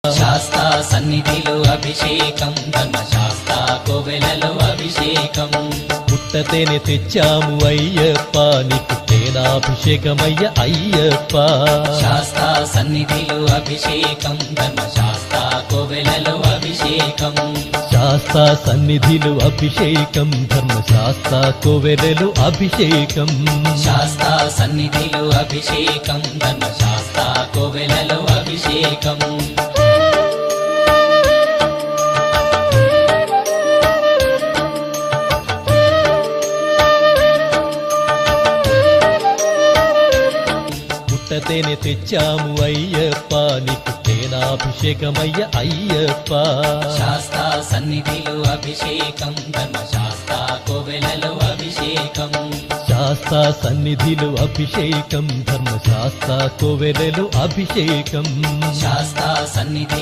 శాస్తా సన్నిధిలో అభిషేకం, ధర్మశాస్తా కోవెలలో అభిషేకం. పుట్టతేనే తెచ్చాము అయ్యప్ప, నీకు తేనాభిషేకమయ్య అయ్యప్ప. శాస్తా సన్నిధిలో అభిషేకం, ధర్మశాస్తా కోవెలలో అభిషేకం. శాస్తా సన్నిధిలో అభిషేకం, ధర్మశాస్తా కోవెలలో అభిషేకం. శాస్తా సన్నిధిలో అభిషేకం, ధర్మశాస్తా కోవెలలో అభిషేకం. పుట్టతేనే తెచ్చాము అయ్యప్ప, నీకు తేనాభిషేకమయ్య అయ్యప్ప. శాస్తా సన్నిధిలో అభిషేకం, ధర్మశాస్తా కోవెలలో అభిషేకం. శాస్తా సన్నిధిలో అభిషేకం, ధర్మశాస్తా కోవెలలో అభిషేకం. శాస్తా సన్నిధి